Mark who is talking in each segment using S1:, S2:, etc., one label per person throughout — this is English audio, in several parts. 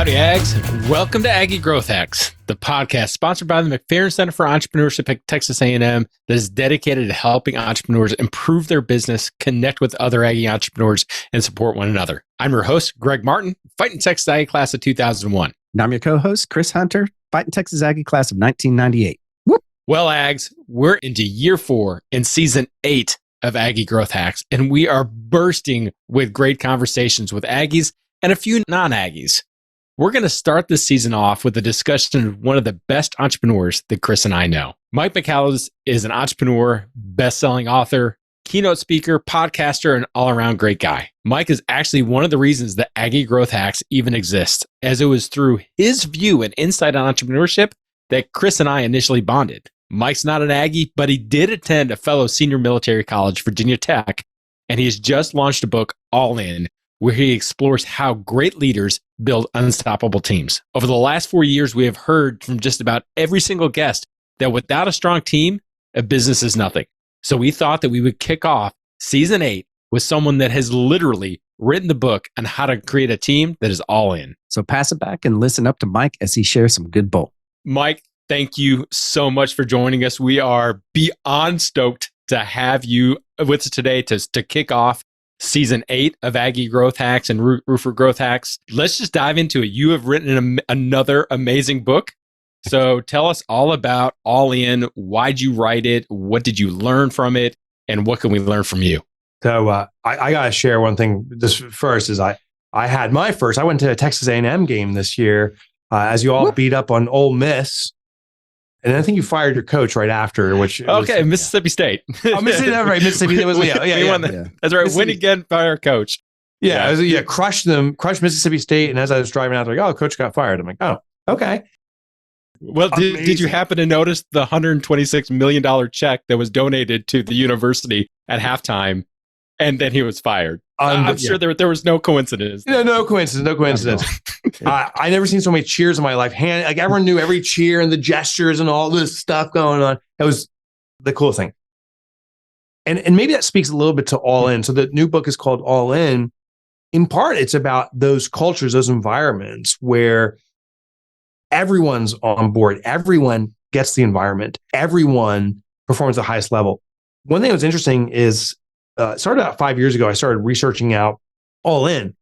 S1: Howdy, Ags. Welcome to Aggie Growth Hacks, the podcast sponsored by the McFerrin Center for Entrepreneurship at Texas A&M that is dedicated to helping entrepreneurs improve their business, connect with other Aggie entrepreneurs, and support one another. I'm your host, Greg Martin, Fighting Texas Aggie class of 2001.
S2: And I'm your co-host, Chris Hunter, Fighting Texas Aggie class of 1998. Whoop.
S1: Well, Ags, we're into year 4 and season 8 of Aggie Growth Hacks, and we are bursting with great conversations with Aggies and a few non-Aggies. We're going to start this season off with a discussion of one of the best entrepreneurs that Chris and I know. Mike Michalowicz is an entrepreneur, best-selling author, keynote speaker, podcaster, and all-around great guy. Mike is actually one of the reasons that Aggie Growth Hacks even exist, as it was through his view and insight on entrepreneurship that Chris and I initially bonded. Mike's not an Aggie, but he did attend a fellow senior military college, Virginia Tech, and he has just launched a book, All In, where he explores how great leaders build unstoppable teams. Over the last 4 years, we have heard from just about every single guest that without a strong team, a business is nothing. So we thought that we would kick off season 8 with someone that has literally written the book on how to create a team that is all in.
S2: So pass it back and listen up to Mike as he shares some good bull.
S1: Mike, thank you so much for joining us. We are beyond stoked to have you with us today to kick off Season 8 of Aggie Growth Hacks and Roofer Growth Hacks. Let's just dive into it. You have written another amazing book. So tell us all about All In. Why'd you write it? What did you learn from it? And what can we learn from you?
S3: So I got to share one thing. This first is I went to a Texas A&M game this year as you all beat up on Ole Miss. And I think you fired your coach right after, which
S1: Mississippi State.
S3: Oh, Mississippi, right? Mississippi. That was
S1: That's right. Win again, fire coach.
S3: Crushed Mississippi State. And as I was driving out, like, oh, coach got fired. I'm like, oh, okay.
S1: Well, did you happen to notice the $126 million check that was donated to the university at halftime, and then he was fired? I'm sure there was no coincidence.
S3: No coincidence. I never seen so many cheers in my life. Like everyone knew every cheer and the gestures and all this stuff going on. It was the coolest thing. And maybe that speaks a little bit to All In. So the new book is called All In. In part, it's about those cultures, those environments where everyone's on board. Everyone gets the environment. Everyone performs at the highest level. One thing that was interesting is it started out 5 years ago. I started researching out All In.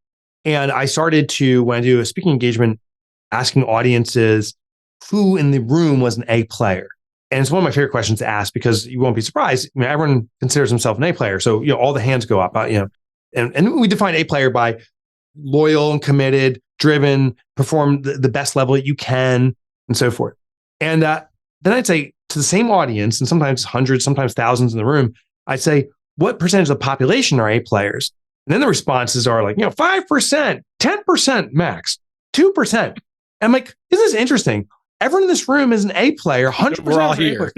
S3: And I started to, when I do a speaking engagement, asking audiences who in the room was an A player. And it's one of my favorite questions to ask because you won't be surprised. I mean, everyone considers himself an A player. So, all the hands go up, and we define A player by loyal and committed, driven, perform the best level that you can, and so forth. And then I'd say to the same audience, and sometimes hundreds, sometimes thousands in the room, I'd say, what percentage of the population are A players? And then the responses are like, 5%, 10% max, 2%. And I'm like, this is interesting. Everyone in this room is an A player, 100%.
S1: We're all here.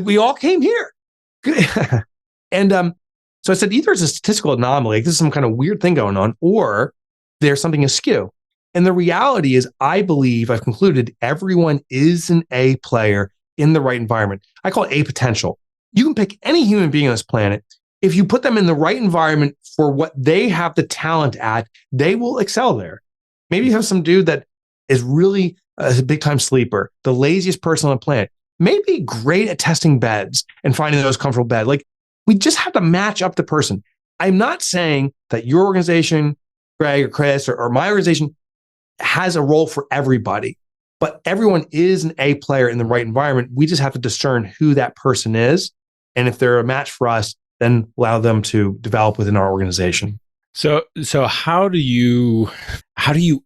S3: We all came here. And so I said, either it's a statistical anomaly, like this is some kind of weird thing going on, or there's something askew. And the reality is, I believe I've concluded everyone is an A player in the right environment. I call it A potential. You can pick any human being on this planet. If you put them in the right environment for what they have the talent at, they will excel there. Maybe you have some dude that is really a big time sleeper, the laziest person on the planet, maybe great at testing beds and finding those comfortable beds. Like, we just have to match up the person. I'm not saying that your organization, Greg or Chris, or my organization has a role for everybody, but everyone is an A player in the right environment. We just have to discern who that person is. And if they're a match for us, then allow them to develop within our organization.
S1: So how do you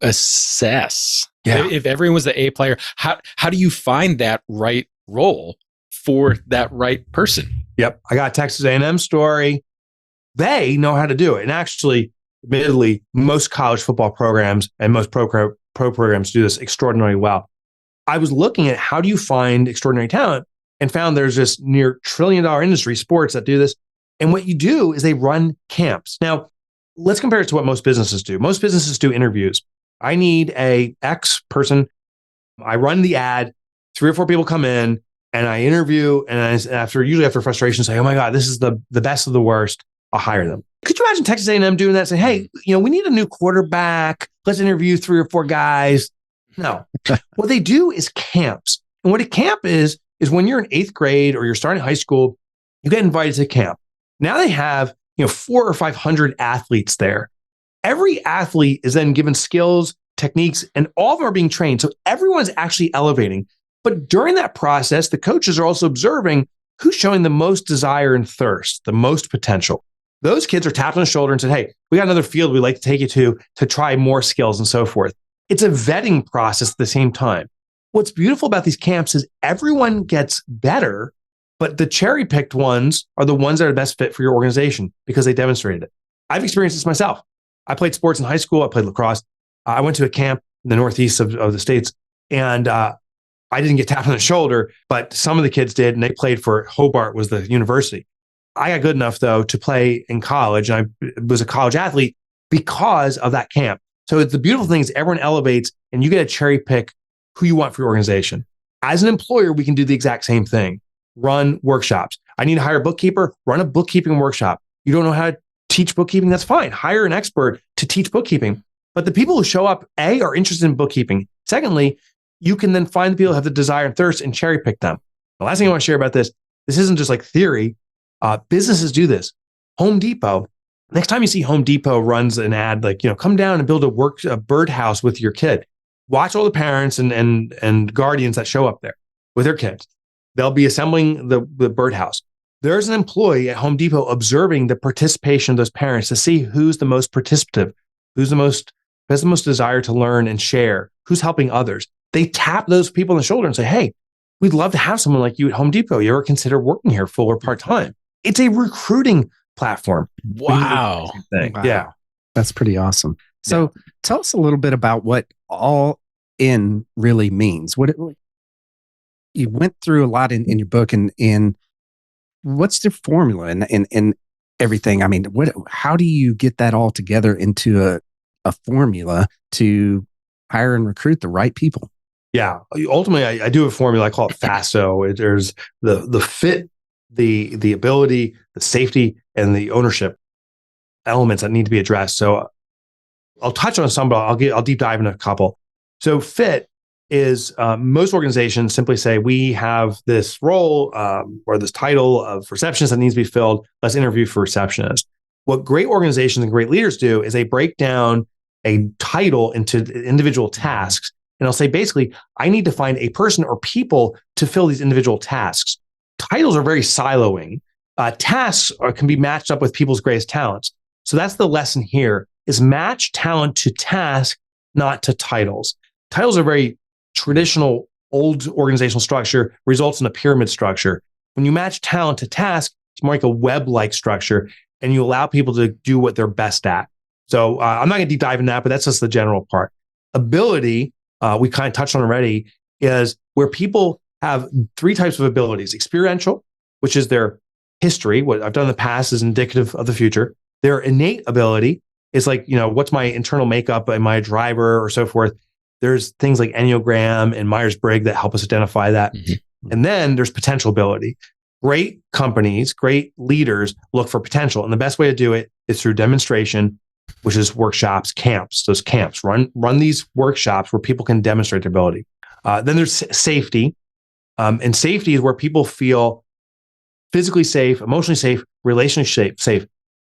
S1: assess if everyone was the A player? How do you find that right role for that right person?
S3: Yep, I got a Texas A&M story. They know how to do it, and actually, admittedly, most college football programs and most pro programs do this extraordinarily well. I was looking at how do you find extraordinary talent, and found there's this near $1 trillion industry, sports, that do this. And what you do is they run camps. Now, let's compare it to what most businesses do. Most businesses do interviews. I need a X person. I run the ad. 3 or 4 people come in, and I interview. And usually after frustration, say, "Oh my God, this is the best of the worst." I'll hire them. Could you imagine Texas A&M doing that? Say, hey, we need a new quarterback. Let's interview 3 or 4 guys. No. What they do is camps. And what a camp is when you're in 8th grade or you're starting high school, you get invited to camp. Now they have, 400 or 500 athletes there. Every athlete is then given skills, techniques, and all of them are being trained. So everyone's actually elevating. But during that process, the coaches are also observing who's showing the most desire and thirst, the most potential. Those kids are tapped on the shoulder and said, hey, we got another field we'd like to take you to try more skills and so forth. It's a vetting process at the same time. What's beautiful about these camps is everyone gets better, but the cherry-picked ones are the ones that are the best fit for your organization because they demonstrated it. I've experienced this myself. I played sports in high school. I played lacrosse. I went to a camp in the northeast of the States, and I didn't get tapped on the shoulder, but some of the kids did, and they played for Hobart, was the university. I got good enough, though, to play in college, and I was a college athlete because of that camp. So the beautiful thing is everyone elevates, and you get to cherry pick who you want for your organization. As an employer, we can do the exact same thing. Run workshops. I need to hire a bookkeeper, run a bookkeeping workshop. You don't know how to teach bookkeeping? That's fine. Hire an expert to teach bookkeeping. But the people who show up, A, are interested in bookkeeping. Secondly, you can then find the people who have the desire and thirst and cherry pick them. The last thing I want to share about this isn't just like theory. Businesses do this. Home Depot, next time you see Home Depot runs an ad, like, come down and build a birdhouse with your kid. Watch all the parents and guardians that show up there with their kids. They'll be assembling the birdhouse. There's an employee at Home Depot observing the participation of those parents to see who's the most participative, who has the most desire to learn and share, who's helping others. They tap those people on the shoulder and say, hey, we'd love to have someone like you at Home Depot. You ever consider working here full or part-time? It's a recruiting platform.
S1: Wow.
S3: Yeah.
S2: That's pretty awesome. So tell us a little bit about what all in really means. You went through a lot in your book, and what's the formula and everything? I mean, how do you get that all together into a formula to hire and recruit the right people?
S3: Yeah. Ultimately, I do a formula. I call it FASO. There's the fit, the ability, the safety, and the ownership elements that need to be addressed. So I'll touch on some, but I'll deep dive into a couple. So fit is most organizations simply say, we have this role or this title of receptionist that needs to be filled. Let's interview for receptionist. What great organizations and great leaders do is they break down a title into individual tasks. And I'll say, basically, I need to find a person or people to fill these individual tasks. Titles are very siloing. Tasks can be matched up with people's greatest talents. So that's the lesson here, is match talent to task, not to titles. Titles are very traditional, old organizational structure, results in a pyramid structure. When you match talent to task, it's more like a web-like structure, and you allow people to do what they're best at. So I'm not going to deep dive in that, but that's just the general part. Ability, we kind of touched on already, is where people have 3 types of abilities. Experiential, which is their history. What I've done in the past is indicative of the future. Their innate ability is like, what's my internal makeup? Am I a driver or so forth? There's things like Enneagram and Myers-Briggs that help us identify that. Mm-hmm. And then there's potential ability. Great companies, great leaders look for potential. And the best way to do it is through demonstration, which is workshops, camps. Those camps, run these workshops where people can demonstrate their ability. Then there's safety. And safety is where people feel physically safe, emotionally safe, relationally safe.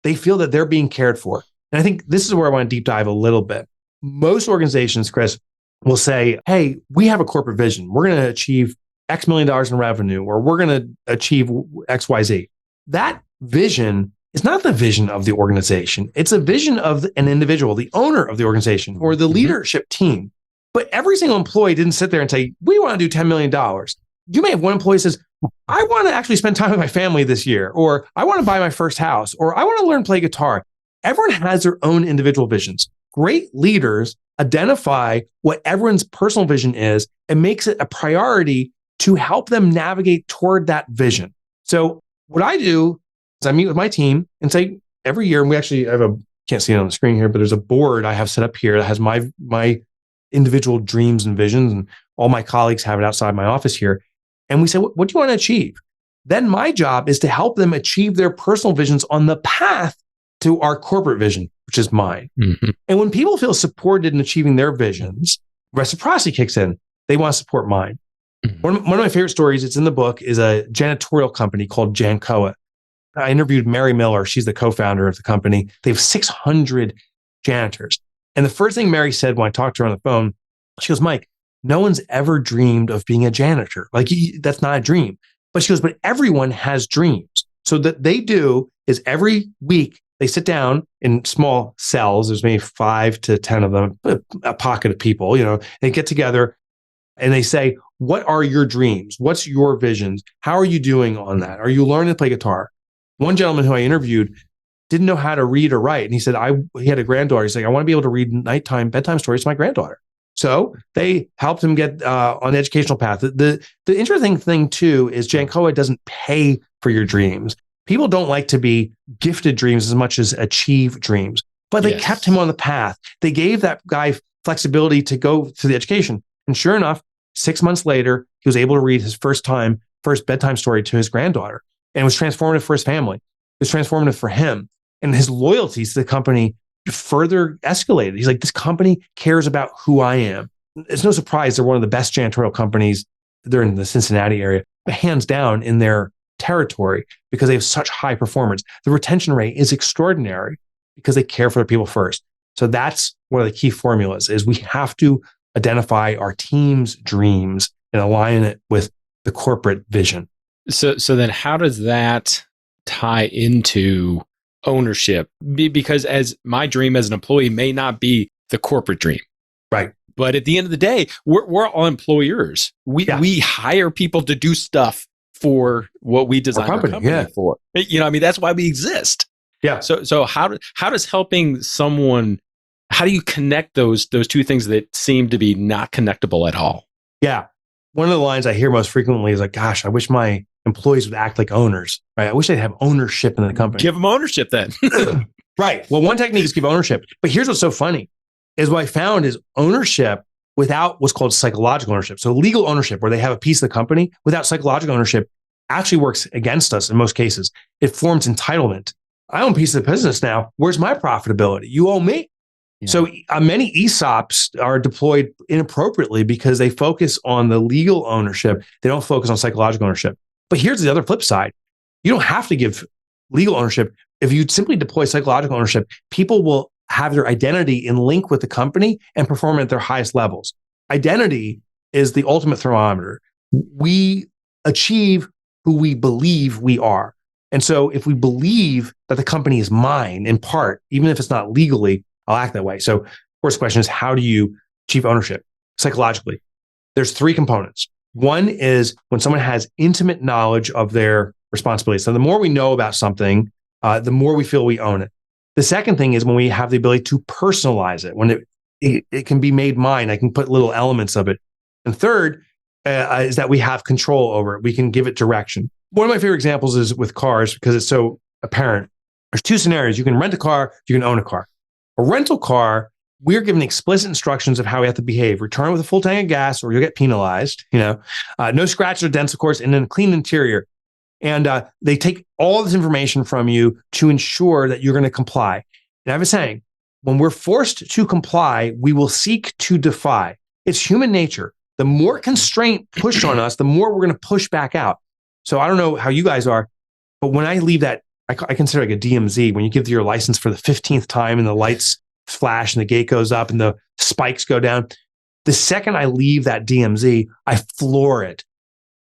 S3: They feel that they're being cared for. And I think this is where I want to deep dive a little bit. Most organizations, Chris, will say, hey, we have a corporate vision. We're going to achieve X million dollars in revenue, or we're going to achieve X, Y, Z. That vision is not the vision of the organization. It's a vision of an individual, the owner of the organization, or the leadership team. But every single employee didn't sit there and say, we want to do $10 million. You may have one employee who says, I want to actually spend time with my family this year, or I want to buy my first house, or I want to learn to play guitar. Everyone has their own individual visions. Great leaders identify what everyone's personal vision is and makes it a priority to help them navigate toward that vision. So what I do is I meet with my team and say every year, and we actually have can't see it on the screen here, but there's a board I have set up here that has my individual dreams and visions, and all my colleagues have it outside my office here. And we say, what do you want to achieve? Then my job is to help them achieve their personal visions on the path to our corporate vision, which is mine.
S1: Mm-hmm.
S3: And when people feel supported in achieving their visions, reciprocity kicks in. They want to support mine.
S1: Mm-hmm.
S3: One of my favorite stories, it's in the book, is a janitorial company called Jancoa. I interviewed Mary Miller. She's the co-founder of the company. They have 600 janitors. And the first thing Mary said when I talked to her on the phone, she goes, Mike, no one's ever dreamed of being a janitor. Like, that's not a dream. But she goes, but everyone has dreams. So that they do is every week they sit down in small cells. There's maybe 5 to 10 of them, a pocket of people, they get together and they say, what are your dreams? What's your visions? How are you doing on that? Are you learning to play guitar? One gentleman who I interviewed didn't know how to read or write. And he said, he had a granddaughter. He's like, I want to be able to read bedtime stories to my granddaughter. So they helped him get on the educational path. The interesting thing too is Jancoa doesn't pay for your dreams. People don't like to be gifted dreams as much as achieve dreams, but they kept him on the path. They gave that guy flexibility to go through the education. And sure enough, 6 months later, he was able to read his first bedtime story to his granddaughter. And it was transformative for his family. It was transformative for him. And his loyalties to the company further escalated. He's like, this company cares about who I am. It's no surprise they're one of the best janitorial companies. They're in the Cincinnati area, but hands down in their territory because they have such high performance. The retention rate is extraordinary because they care for their people first. So that's one of the key formulas is we have to identify our team's dreams and align it with the corporate vision.
S1: So then how does that tie into ownership? Because as my dream as an employee may not be the corporate dream.
S3: Right.
S1: But at the end of the day, we're all employers. We hire people to do stuff for what we design our company for. That's why we exist.
S3: Yeah.
S1: So how does helping someone, how do you connect those two things that seem to be not connectable at all? Yeah.
S3: One of the lines I hear most frequently is like, gosh, I wish my employees would act like owners, right? I wish they'd have ownership in the company.
S1: Give them ownership then.
S3: Right. Well, one technique is give ownership. But here's what's so funny is what I found is ownership without what's called psychological ownership. So legal ownership, where they have a piece of the company, without psychological ownership, actually works against us in most cases. It forms entitlement. I own a piece of the business now. Where's my profitability? You owe me. Yeah. So many ESOPs are deployed inappropriately because they focus on the legal ownership. They don't focus on psychological ownership. But here's the other flip side. You don't have to give legal ownership. If you simply deploy psychological ownership, people will have their identity in link with the company and perform at their highest levels. Identity is the ultimate thermometer. We achieve who we believe we are. And so if we believe that the company is mine in part, even if it's not legally, I'll act that way. So first question is, how do you achieve ownership psychologically? There's 3 components. One is when someone has intimate knowledge of their responsibilities. So the more we know about something, the more we feel we own it. The second thing is when we have the ability to personalize it, when it can be made mine. I can put little elements of it. And third is that we have control over it. We can give it direction. One of my favorite examples is with cars because it's so apparent. There's 2 scenarios. You can rent a car, you can own a car. A rental car, we're given explicit instructions of how we have to behave. Return it with a full tank of gas or you'll get penalized. No scratches or dents, of course, and then a clean interior. And they take all this information from you to ensure that you're going to comply. And I have a saying, when we're forced to comply, we will seek to defy. It's human nature. The more constraint pushed on us, the more we're going to push back out. So I don't know how you guys are, but when I leave that, I consider like a DMZ, when you give your license for the 15th time and the lights flash and the gate goes up and the spikes go down. The second I leave that DMZ, I floor it.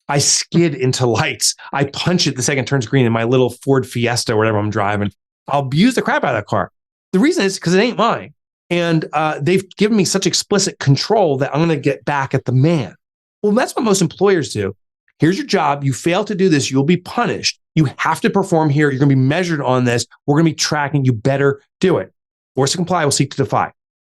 S3: I skid into lights. I punch it the second it turns green in my little Ford Fiesta or whatever I'm driving. I'll abuse the crap out of that car. The reason is because it ain't mine. And they've given me such explicit control that I'm going to get back at the man. Well, that's what most employers do. Here's your job. You fail to do this, you'll be punished. You have to perform here. You're going to be measured on this. We're going to be tracking. You better do it. Force to comply will seek to defy.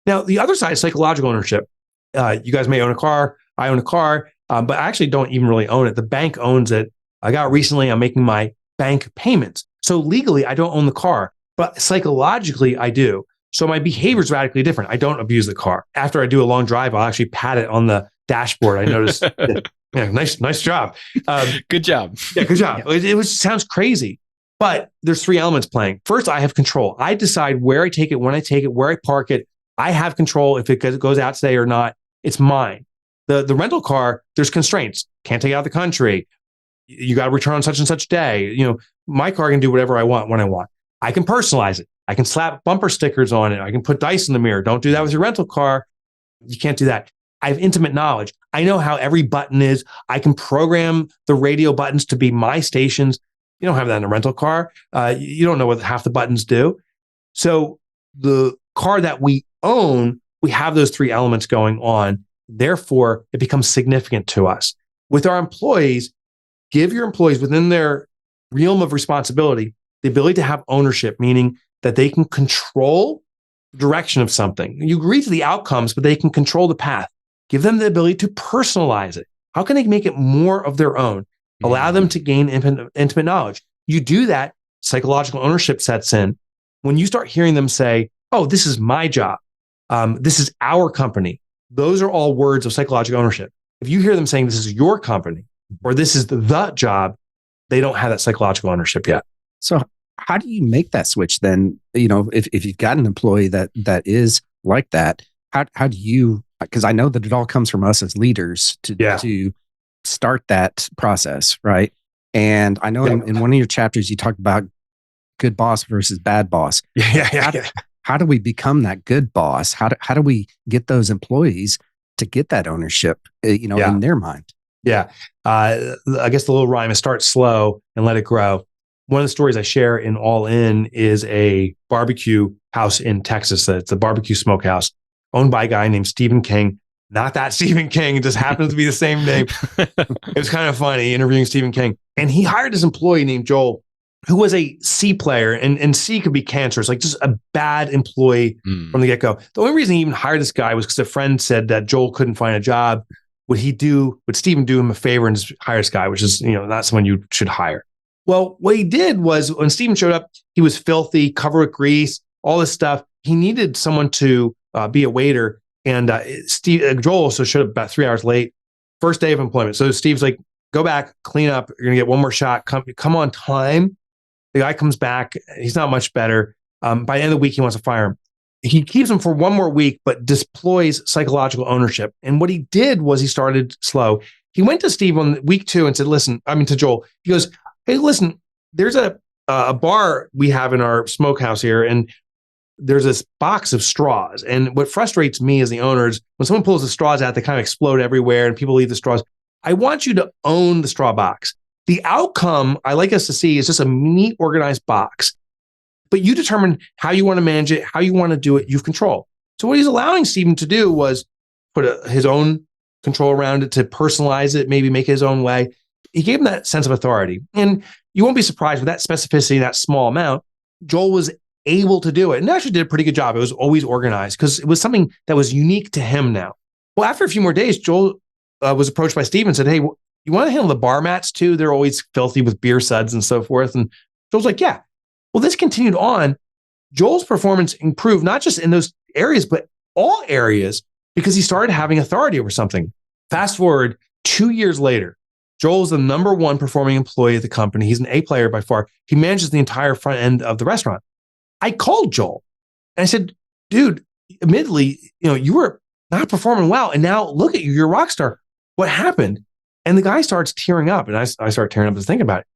S3: Now, the other side is psychological ownership. You guys may own a car. I own a car, but I actually don't even really own it. The bank owns it. I got recently, I'm making my bank payments. So legally, I don't own the car, but psychologically, I do. So my behavior is radically different. I don't abuse the car. After I do a long drive, I'll actually pat it on the dashboard. I noticed, nice job.
S1: Good job.
S3: Yeah, good job. Yeah. It sounds crazy, But there's three elements playing. First, I have control. I decide where I take it, when I take it, where I park it. I have control if it goes out today or not. It's mine. The rental car, there's constraints. Can't take it out of the country. You got to return on such and such day. My car can do whatever I want when I want. I can personalize it. I can slap bumper stickers on it. I can put dice in the mirror. Don't do that with your rental car. You can't do that. I have intimate knowledge. I know how every button is. I can program the radio buttons to be my stations. You don't have that in a rental car. You don't know what half the buttons do. So the car that we own, we have those three elements going on. Therefore, it becomes significant to us. With our employees, give your employees within their realm of responsibility the ability to have ownership, meaning that they can control the direction of something. You agree to the outcomes, but they can control the path. Give them the ability to personalize it. How can they make it more of their own? Allow them to gain intimate knowledge. You do that, psychological ownership sets in. When you start hearing them say, oh, this is my job. This is our company. Those are all words of psychological ownership. If you hear them saying this is your company or this is the job, they don't have that psychological ownership yet.
S2: So how do you make that switch then? If you've got an employee that is like that, how do you, because I know that it all comes from us as leaders to start that process, right? And I know in one of your chapters, you talked about good boss versus bad boss. How do we become that good boss? How do we get those employees to get that ownership, in their mind?
S3: Yeah. I guess the little rhyme is start slow and let it grow. One of the stories I share in All In is a barbecue house in Texas. It's a barbecue smokehouse owned by a guy named Stephen King. Not that Stephen King. It just happens to be the same name. It was kind of funny interviewing Stephen King. And he hired this employee named Joel, who was a C player. And C could be cancerous, like just a bad employee from the get-go. The only reason he even hired this guy was because a friend said that Joel couldn't find a job. Would Stephen do him a favor and just hire this guy, which is, not someone you should hire. Well, what he did was when Stephen showed up, he was filthy, covered with grease, all this stuff. He needed someone to be a waiter. And Joel also showed up about 3 hours late, first day of employment. So Steve's like, go back, clean up. You're going to get one more shot. Come on time. The guy comes back. He's not much better. By the end of the week, he wants to fire him. He keeps him for one more week, but deploys psychological ownership. And what he did was he started slow. He went to Steve on week 2 and said, to Joel, he goes, hey, listen, there's a bar we have in our smokehouse here. And there's this box of straws. And what frustrates me as the owner is when someone pulls the straws out, they kind of explode everywhere and people leave the straws. I want you to own the straw box. The outcome I like us to see is just a neat, organized box. But you determine how you want to manage it, how you want to do it. You have control. So what he's allowing Stephen to do was put his own control around it, to personalize it, maybe make it his own way. He gave him that sense of authority. And you won't be surprised with that specificity, that small amount, Joel was able to do it and actually did a pretty good job. It was always organized because it was something that was unique to him now. Well, after a few more days, Joel was approached by Steve and said, hey, you want to handle the bar mats too? They're always filthy with beer suds and so forth. And Joel's like, yeah. Well, this continued on. Joel's performance improved, not just in those areas, but all areas because he started having authority over something. Fast forward 2 years later, Joel's the number one performing employee at the company. He's an A player by far. He manages the entire front end of the restaurant. I called Joel and I said, dude, admittedly, you were not performing well. And now look at you, you're a rock star. What happened? And the guy starts tearing up and I start tearing up to think about it.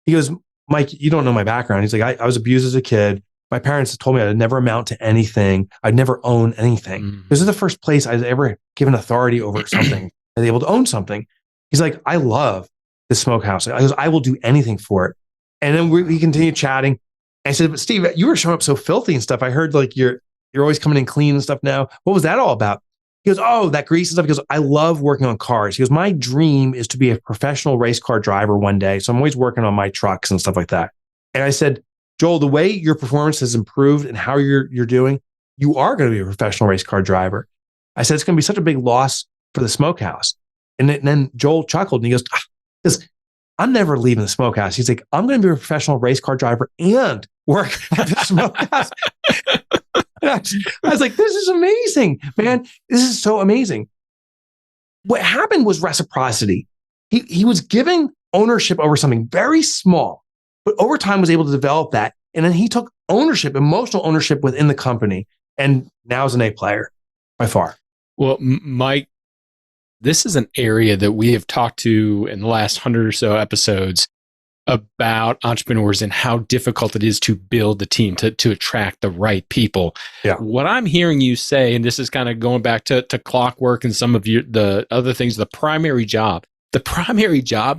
S3: He goes, Mike, you don't know my background. He's like, I was abused as a kid. My parents told me I'd never amount to anything. I'd never own anything. This is the first place I was ever given authority over something and able to own something. He's like, I love the smokehouse. I will do anything for it. And then we continued chatting. And I said, but Steve, you were showing up so filthy and stuff. I heard like you're always coming in clean and stuff now. What was that all about? He goes, oh, that grease and stuff. He goes, I love working on cars. He goes, my dream is to be a professional race car driver one day. So I'm always working on my trucks and stuff like that. And I said, Joel, the way your performance has improved and how you're doing, you are going to be a professional race car driver. I said, it's going to be such a big loss for the smokehouse. And then Joel chuckled and he goes, I'm never leaving the smokehouse. He's like, I'm going to be a professional race car driver and work at the smokehouse. I was like, this is amazing, man. This is so amazing. What happened was reciprocity. He was giving ownership over something very small, but over time was able to develop that. And then he took ownership, emotional ownership within the company, and now is an A player by far.
S1: Well, Mike, this is an area that we have talked to in the last 100 or so episodes about entrepreneurs and how difficult it is to build the team, to attract the right people.
S3: Yeah.
S1: What I'm hearing you say, and this is kind of going back to Clockwork and some of the other things, the primary job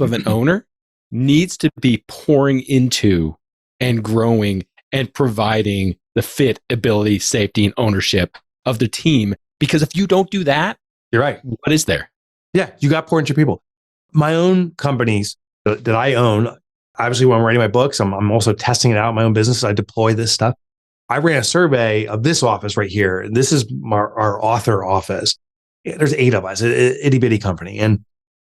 S1: of an owner needs to be pouring into and growing and providing the fit, ability, safety, and ownership of the team. Because if you don't do that,
S3: you're right.
S1: What is there?
S3: Yeah, you got to pour into people. My own companies that I own, obviously when I'm writing my books, I'm also testing it out in my own business. I deploy this stuff. I ran a survey of this office right here. This is our author office. There's 8 of us, itty bitty company. And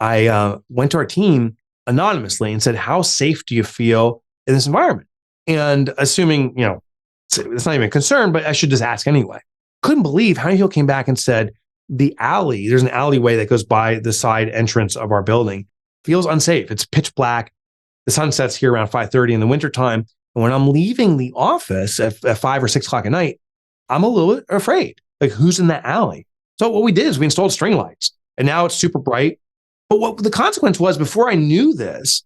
S3: I went to our team anonymously and said, how safe do you feel in this environment? And assuming, it's not even a concern, but I should just ask anyway. Couldn't believe how many people came back and said, there's an alleyway that goes by the side entrance of our building, feels unsafe. It's pitch black. The sun sets here around 5:30 in the wintertime. And when I'm leaving the office at 5 or 6 o'clock at night, I'm a little bit afraid. Like, who's in that alley? So what we did is we installed string lights, and now it's super bright. But what the consequence was, before I knew this,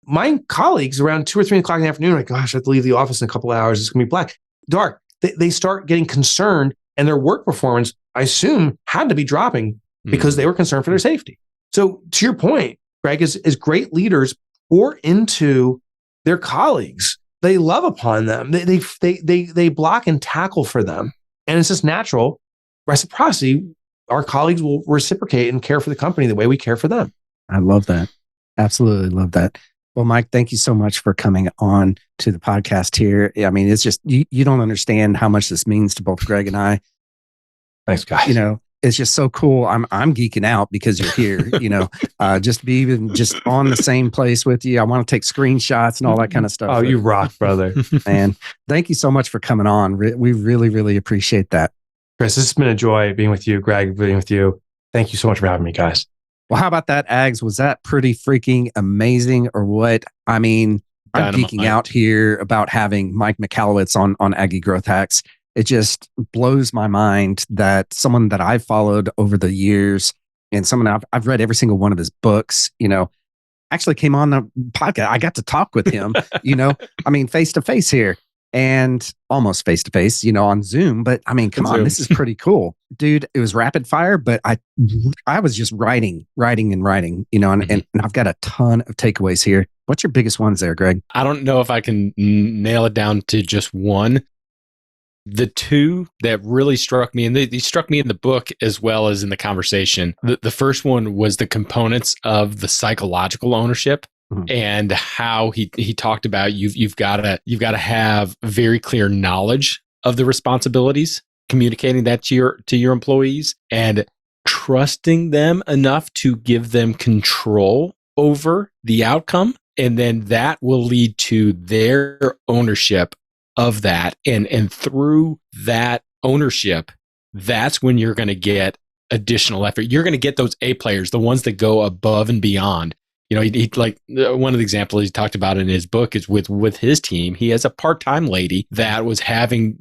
S3: my colleagues around 2 or 3 o'clock in the afternoon are like, gosh, I have to leave the office in a couple of hours. It's going to be black, dark. They start getting concerned, and their work performance, I assume, had to be dropping because they were concerned for their safety. So to your point, Greg, is great leaders pour into their colleagues. They love upon them. They block and tackle for them. And it's just natural reciprocity. Our colleagues will reciprocate and care for the company the way we care for them.
S2: I love that. Absolutely love that. Well, Mike, thank you so much for coming on to the podcast here. I mean, it's just, you don't understand how much this means to both Greg and I.
S3: Thanks, guys.
S2: It's just so cool. I'm geeking out because you're here, just to be even just on the same place with you. I want to take screenshots and all that kind of stuff.
S3: Oh, you rock, brother.
S2: Man, thank you so much for coming on. We really, really appreciate that.
S3: Chris, this has been a joy being with you. Greg, being with you. Thank you so much for having me, guys.
S2: Well, how about that, Ags? Was that pretty freaking amazing or what? I mean, I'm geeking out here about having Mike Michalowicz on Aggie Growth Hacks. It just blows my mind that someone that I've followed over the years and someone I've read every single one of his books, actually came on the podcast. I got to talk with him, face to face here and almost face to face, on Zoom. But I mean, come on, this is pretty cool, dude. It was rapid fire, but I was just writing, and I've got a ton of takeaways here. What's your biggest ones there, Greg?
S1: I don't know if I can nail it down to just one. The two that really struck me, and they struck me in the book as well as in the conversation. The first one was the components of the psychological ownership, and how he talked about you've got to have very clear knowledge of the responsibilities, communicating that to your employees, and trusting them enough to give them control over the outcome, and then that will lead to their ownership of that. And through that ownership, that's when you're going to get additional effort. You're going to get those A players, the ones that go above and beyond. He like one of the examples he talked about in his book is with his team. He has a part-time lady that were having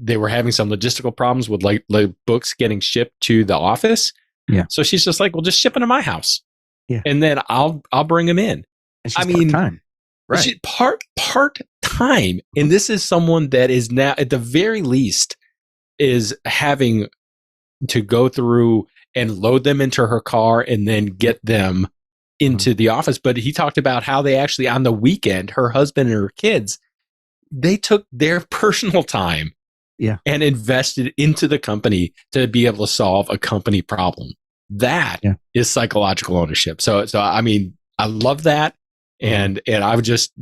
S1: some logistical problems with like books getting shipped to the office.
S2: Yeah.
S1: So she's just like, well, just ship them to my house.
S2: Yeah.
S1: And then I'll bring them in.
S2: And she's part-time. Right.
S1: She's part-time. And this is someone that is now, at the very least, is having to go through and load them into her car and then get them into the office. But he talked about how they actually, on the weekend, her husband and her kids, they took their personal time and invested into the company to be able to solve a company problem. That is psychological ownership. So I mean, I love that. And I would just,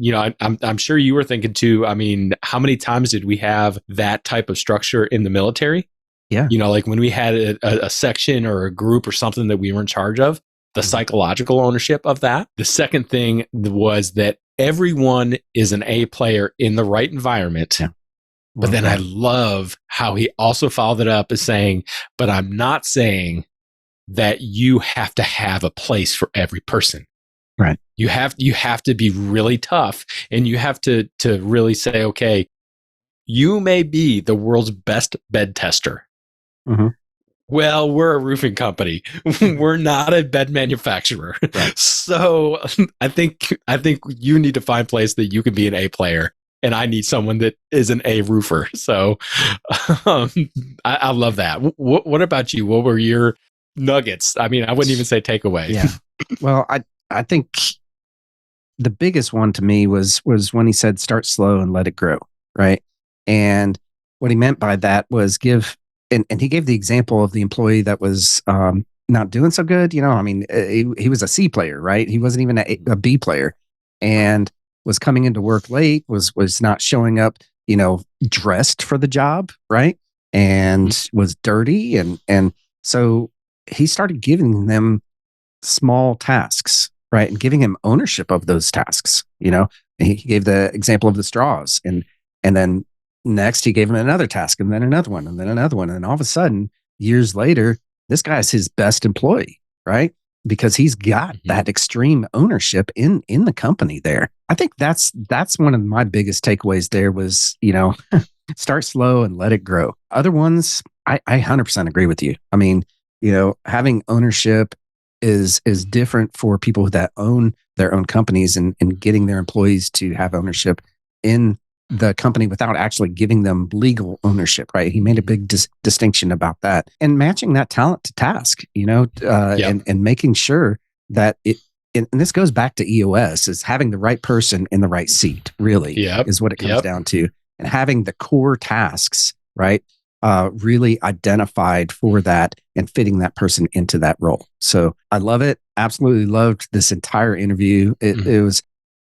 S1: I'm sure you were thinking too, I mean, how many times did we have that type of structure in the military?
S2: Yeah.
S1: Like when we had a section or a group or something that we were in charge of, the psychological ownership of that. The second thing was that everyone is an A player in the right environment. Yeah. But then I love how he also followed it up as saying, but I'm not saying that you have to have a place for every person.
S2: Right.
S1: You have to be really tough, and you have to really say, okay, you may be the world's best bed tester.
S2: Mm-hmm.
S1: Well, we're a roofing company. We're not a bed manufacturer.
S2: Right.
S1: So I think you need to find a place that you can be an A player, and I need someone that is an A roofer. So I love that. What about you? What were your nuggets? I mean, I wouldn't even say takeaway.
S2: Yeah. Well, I think the biggest one to me was when he said start slow and let it grow, right? And what he meant by that was and he gave the example of the employee that was not doing so good. I mean, he was a C player, right? He wasn't even a B player, and was coming into work late, was not showing up, dressed for the job, right? And was dirty. And so he started giving them small tasks, right? And giving him ownership of those tasks. He gave the example of the straws, and then next he gave him another task, and then another one, and then another one. And all of a sudden, years later, this guy's his best employee, right? Because he's got that extreme ownership in the company there. I think that's one of my biggest takeaways there was, start slow and let it grow. Other ones, I 100% agree with you. I mean, having ownership is different for people that own their own companies, and getting their employees to have ownership in the company without actually giving them legal ownership, right? He made a big distinction about that, and matching that talent to task, and making sure that and this goes back to EOS, is having the right person in the right seat, really, is what it comes down to, and having the core tasks, right? Really identified for that and fitting that person into that role. So I love it. Absolutely loved this entire interview. It was,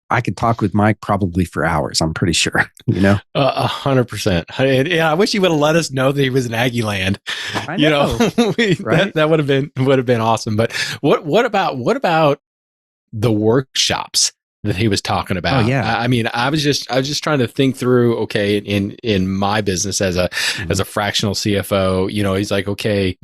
S2: I could talk with Mike probably for hours. I'm pretty sure,
S1: 100%. Yeah. I wish he would have let us know that he was in Aggie land.
S2: I know.
S1: Right? That would have been awesome. But what about the workshops that he was talking about?
S2: Oh, yeah.
S1: I mean, I was just trying to think through, okay, in my business as a fractional CFO, he's like, okay,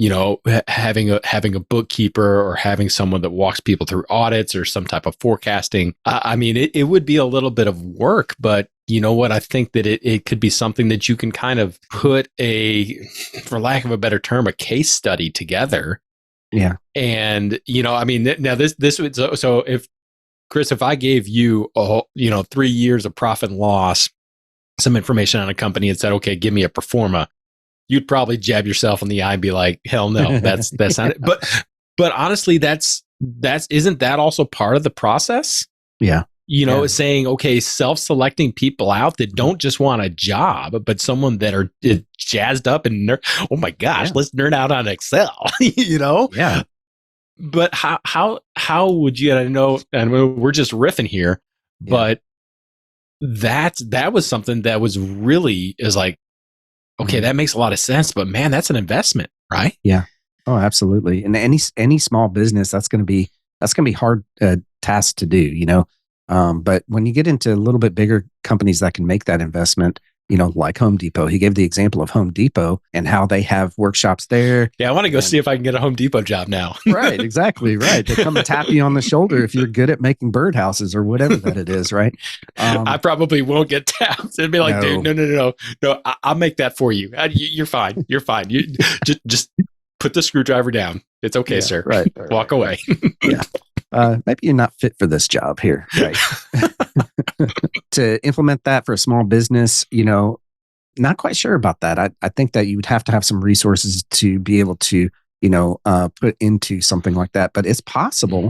S1: having a bookkeeper or having someone that walks people through audits or some type of forecasting. I mean, it would be a little bit of work, but you know what? I think that it could be something that you can kind of put for lack of a better term, a case study together.
S2: Yeah.
S1: And, I mean, now this would, so if, Chris, if I gave you 3 years of profit and loss, some information on a company, and said, okay, give me a pro forma, you'd probably jab yourself in the eye and be like, hell no, that's not it. But honestly, isn't that also part of the process?
S2: Yeah.
S1: Saying, okay, self-selecting people out that don't just want a job, but someone that are jazzed up and oh my gosh, let's nerd out on Excel,
S2: Yeah.
S1: But how would you? And I know, and we're just riffing here, but that was something that was really is like, okay, that makes a lot of sense. But man, that's an investment, right?
S2: Yeah. Oh, absolutely. And any small business, that's going to be hard task to do, But when you get into a little bit bigger companies that can make that investment, like Home Depot, he gave the example of Home Depot and how they have workshops there.
S1: Yeah, I want to go see if I can get a Home Depot job now.
S2: Right, exactly. Right. They come and tap you on the shoulder if you're good at making birdhouses or whatever that it is, right?
S1: I probably won't get tapped. It'd be like,
S2: No.
S1: dude, no, I'll make that for you. You're fine. You're fine. You just put the screwdriver down. It's okay, sir.
S2: Right.
S1: Walk away.
S2: Yeah. Maybe you're not fit for this job here. Right. To implement that for a small business, not quite sure about that. I think that you would have to have some resources to be able to, put into something like that. But it's possible,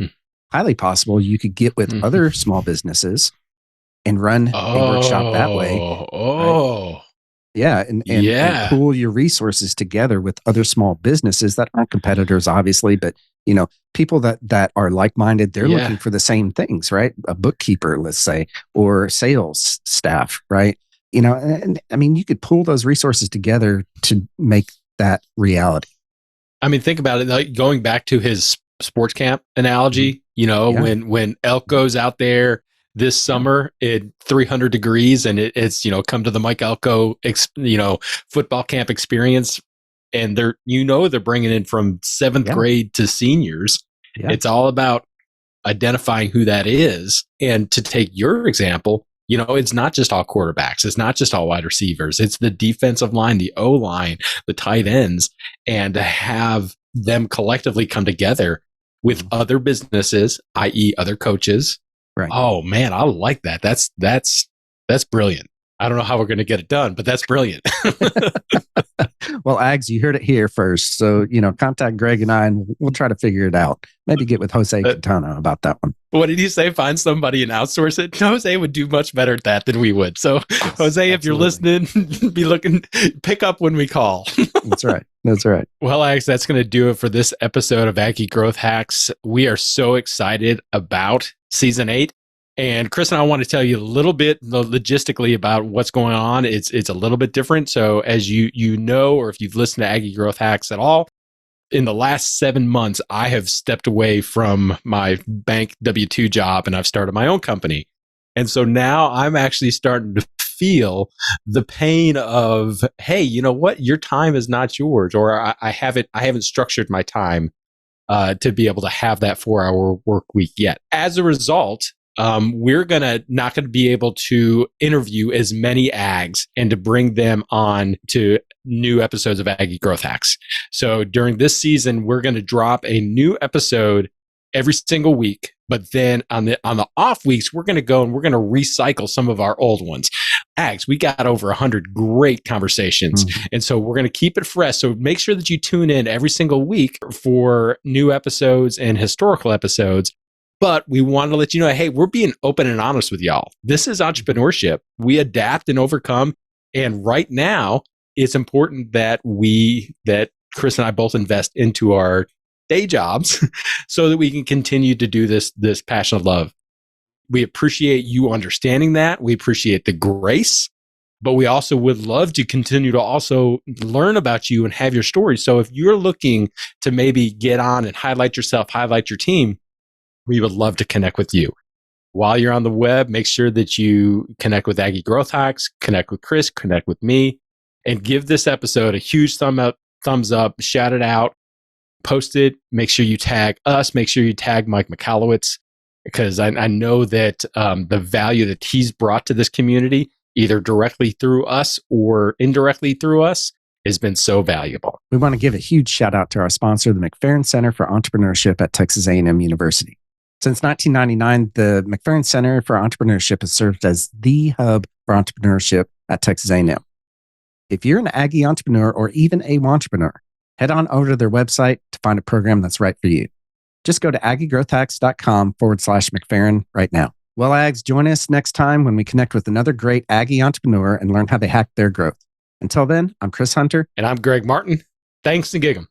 S2: highly possible, you could get with other small businesses and run a workshop that way. Right? Yeah. And pool your resources together with other small businesses that aren't competitors, obviously, but people that are like-minded, they're looking for the same things, right? A bookkeeper, let's say, or sales staff, right? And I mean, you could pool those resources together to make that reality.
S1: I mean, think about it. Like going back to his sports camp analogy, when Elk goes out there this summer at 300 degrees and it's, come to the Mike Elko, football camp experience. And they're bringing in from seventh grade to seniors. Yeah. It's all about identifying who that is. And to take your example, it's not just all quarterbacks. It's not just all wide receivers. It's the defensive line, the O-line, the tight ends, and to have them collectively come together with other businesses, i.e. other coaches.
S2: Right.
S1: Oh man, I like that. That's brilliant. I don't know how we're going to get it done, but that's brilliant.
S2: Well, Ags, you heard it here first. So, contact Greg and I, and we'll try to figure it out. Maybe get with Jose Quintana about that one.
S1: What did you say? Find somebody and outsource it? Jose would do much better at that than we would. So, yes, Jose, if you're listening, pick up when we call.
S2: That's right. That's right.
S1: Well, Ags, that's going to do it for this episode of Aggie Growth Hacks. We are so excited about season 8. And Chris and I want to tell you a little bit logistically about what's going on. It's a little bit different. So as you know, or if you've listened to Aggie Growth Hacks at all, in the last 7 months, I have stepped away from my bank W-2 job and I've started my own company. And so now I'm actually starting to feel the pain of, hey, you know what? Your time is not yours, or I haven't structured my time to be able to have that 4-hour work week yet. As a result, we're not going to be able to interview as many Ags and to bring them on to new episodes of Aggie Growth Hacks. So during this season, we're going to drop a new episode every single week. But then on the off weeks, we're going to go and we're going to recycle some of our old ones. Ags, we got over 100 great conversations. Mm-hmm. And so we're going to keep it fresh. So make sure that you tune in every single week for new episodes and historical episodes. But we want to let you know, hey, we're being open and honest with y'all. This is entrepreneurship. We adapt and overcome. And right now, it's important that Chris and I both invest into our day jobs so that we can continue to do this passion of love. We appreciate you understanding that. We appreciate the grace, but we also would love to continue to also learn about you and have your story. So if you're looking to maybe get on and highlight yourself, highlight your team, we would love to connect with you. While you're on the web, make sure that you connect with Aggie Growth Hacks, connect with Chris, connect with me, and give this episode a huge thumbs up, shout it out, post it. Make sure you tag us. Make sure you tag Mike Michalowicz, because I know that the value that he's brought to this community, either directly through us or indirectly through us, has been so valuable.
S2: We want to give a huge shout out to our sponsor, the McFerrin Center for Entrepreneurship at Texas A&M University. Since 1999, the McFerrin Center for Entrepreneurship has served as the hub for entrepreneurship at Texas A&M. If you're an Aggie entrepreneur or even a wantrepreneur, head on over to their website to find a program that's right for you. Just go to aggiegrowthhacks.com/McFerrin right now. Well, Ags, join us next time when we connect with another great Aggie entrepreneur and learn how they hack their growth. Until then, I'm Chris Hunter.
S1: And I'm Greg Martin. Thanks and gig 'em.